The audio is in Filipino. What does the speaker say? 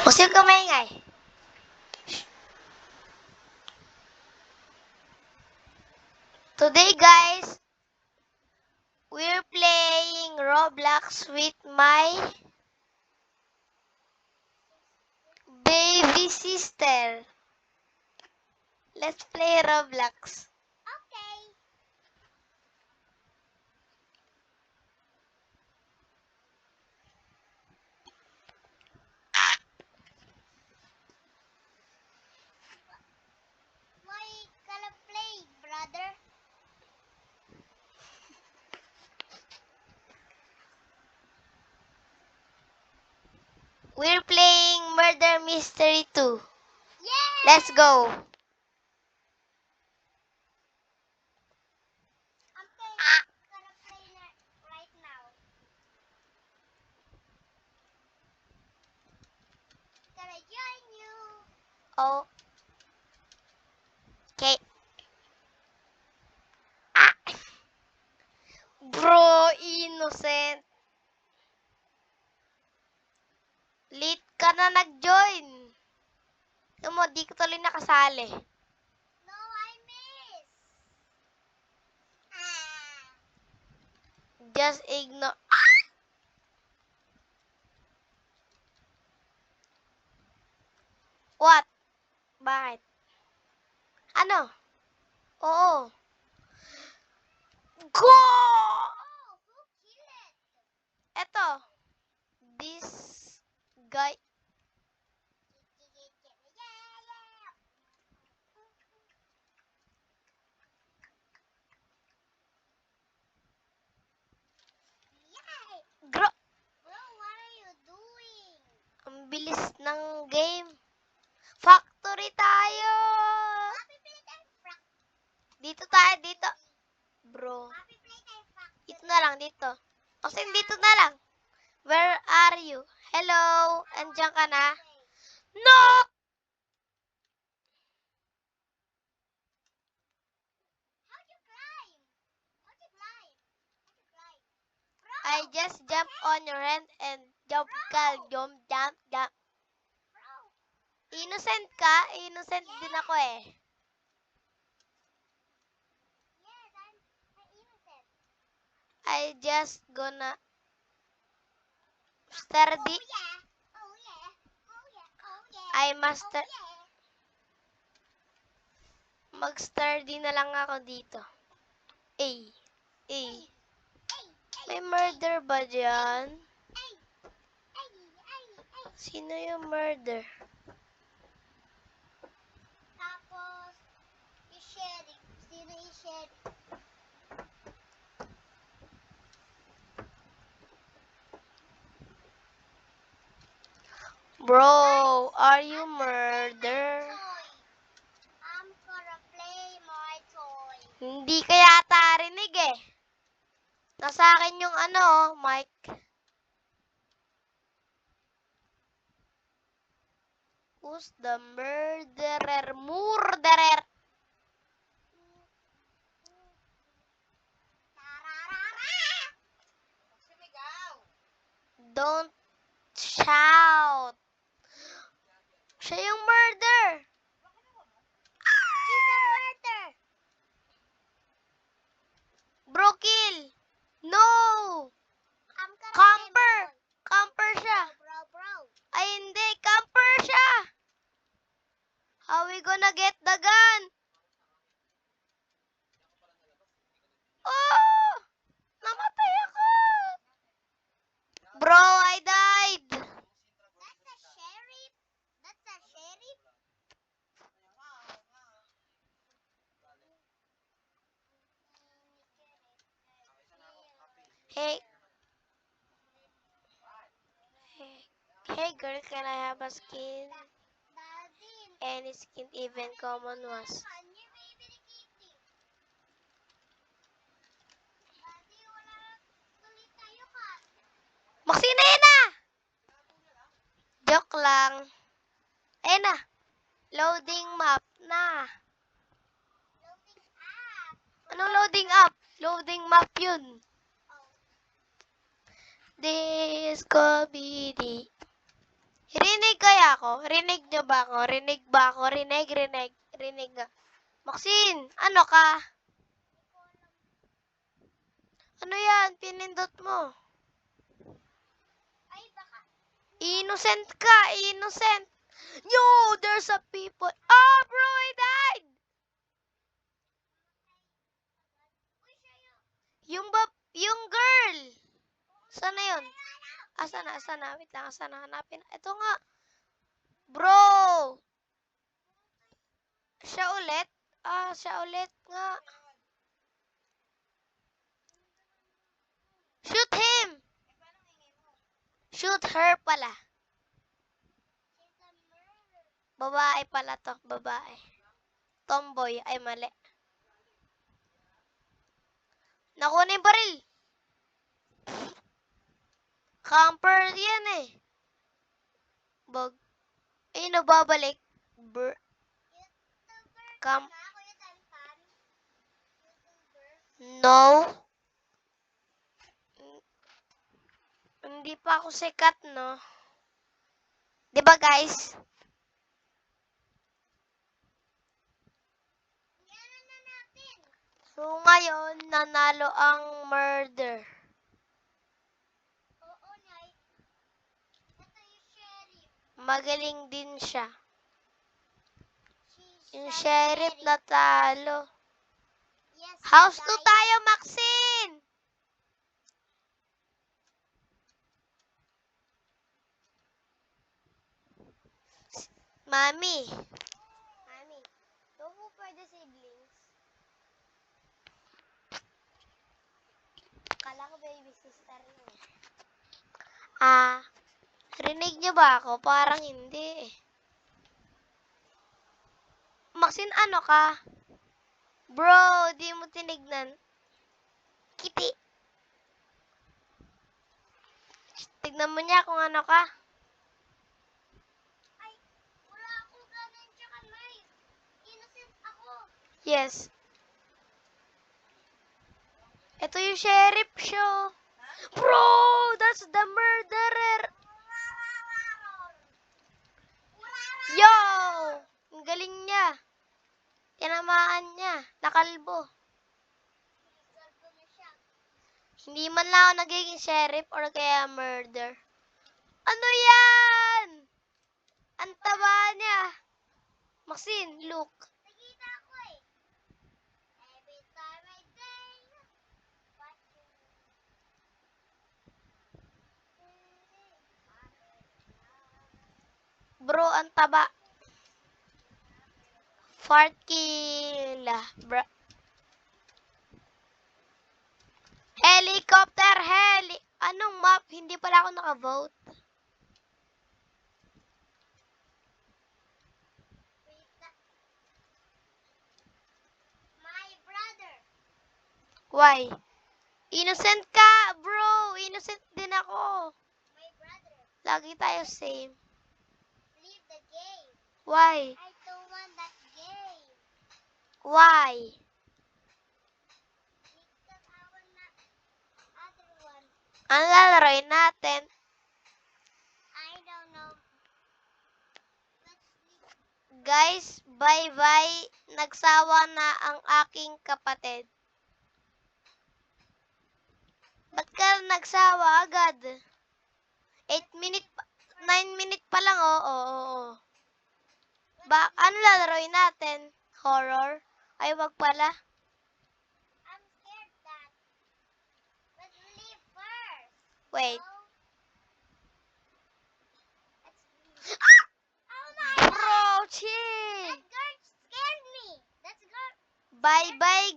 Huwag ka maingay. Today, guys, we're playing Roblox with my baby sister. Let's play Roblox. Okay. Why gonna play, brother? We're playing Murder Mystery 2. Yeah. Let's go. I'm gonna play right now. Gonna join you. Oh. Okay. Ah. Bro, innocent. Late ka na nag-join. Mo, di ko tuloy nakasali. No, I miss. Just ignore. What? Bakit? Ano? Oo. Go! Oh, who killed it? Eto. This guy. Yay! Bro, Bro, what are you doing? ang bilis ng game. Factory tayo! Happy play time, frack. Dito tayo, dito. Bro, Happy play time, frack. dito na lang, dito. Kasi dito na lang. Where are you? Hello? Andiyan ka na? No! How'd you climb? How'd you climb? How'd you climb? Bro! I just jump on your hand and jump ka. Jump. Bro! Innocent ka? Innocent din ako eh. Yes, I'm innocent. I just gonna study. Oh yeah! Oh yeah! Oh yeah! Oh yeah! I must Oh yeah! mag-study na lang ako dito. A. Hey! May murder ba dyan? Hey! Hey! Hey! Sino yung murder? Tapos, i-share. Sino i-share? Bro, are you murder? I'm gonna play my toy. Hindi ka yata rinig eh. Nasa akin yung ano, mic. Who's the murderer? Murderer! Tararara! Sumigaw! Don't shout. Siya yung murder. She's a murder! Bro, kill. No! I'm gonna Camper! play my toy. Camper siya. Bro. Ay, hindi. Camper siya. How we gonna get the gun? Oh! Namatay ako! Bro, I died. That's a sheriff. That's a sheriff. Hey. Hey girl, can I have a skin? Daddy, Any skin, even common ones. kanya bibili kitty. Daddy, wala tuloy tayo ka. Maksina yan na! Joke lang. Ayun na. Loading map na. Loading up. Anong loading up? Loading map yun. Oh, This could be the Rinig kaya ako? Rinig nyo ba ako? Rinig ba ako? Rinig, rinig, rinig nga. Maxine, ano ka? Ano yan? Pinindot mo. Ay, baka. Innocent ka, innocent. Yo, there's a people. Oh, bro, I died. Uy, siya yun. Yung girl. Sana yun? Asana? Wait lang, asana hanapin. Ito nga. Bro. Siya ulit? Siya ulit nga. Shoot him. Shoot her pala. She's a murderer. Babae pala to, babae. Tomboy, ay mali. Nakuha na yung baril. Camper yan eh. Bag. Ay, nababalik. YouTuber Cam. ka, Kuya Tantan? YouTuber? No. Hindi pa ako sikat, no? Diba, guys? Yan na natin. So, ngayon, nanalo ang murder. Oo, Nay. Ito yung sheriff. Magaling din siya. She's Yung a sheriff natalo. Yes, House 2 guys. tayo, Maxine! Mami. Mami, doon po pwede siblings. Kala ko baby sister niya. Rinig niyo ba ako? Parang hindi eh. Maxine, ano ka? Bro, di mo tinignan. Kitty. Tignan mo niya kung ano ka. Ay, wala akong ganun tsaka knife. Innocent ako. Yes. Ito yung sheriff show. Bro, that's the murderer. Yo! Ang galing niya. Tinamaan niya. Nakalbo. Salvo na siya. Hindi man lang ako nagiging sheriff or kaya murder. Ano yan? Ang taba niya. Maxine, look. Nakita ko eh. Every time I think what you Bro, ang taba. Fart killa. Bro. Helicopter, Anong map? Hindi pala ako nakavote. My brother. Why? Innocent ka, bro. Innocent din ako. My brother. Lagi tayo same. Leave the game. Why? I don't want that game. Why? Because I want that other one. Ang lalaroin natin. I don't know. Let's leave. Guys, bye-bye. Nagsawa na ang aking kapatid. Ba't ka nagsawa agad? 9 minute pa lang, oo. Ano lalaroin natin? Horror? Ay, wag pala. I'm scared that. Let's leave first. Wait. So, let's leave. Oh my Bro, god! chill. That girl scared me. That's girl. Bye-bye,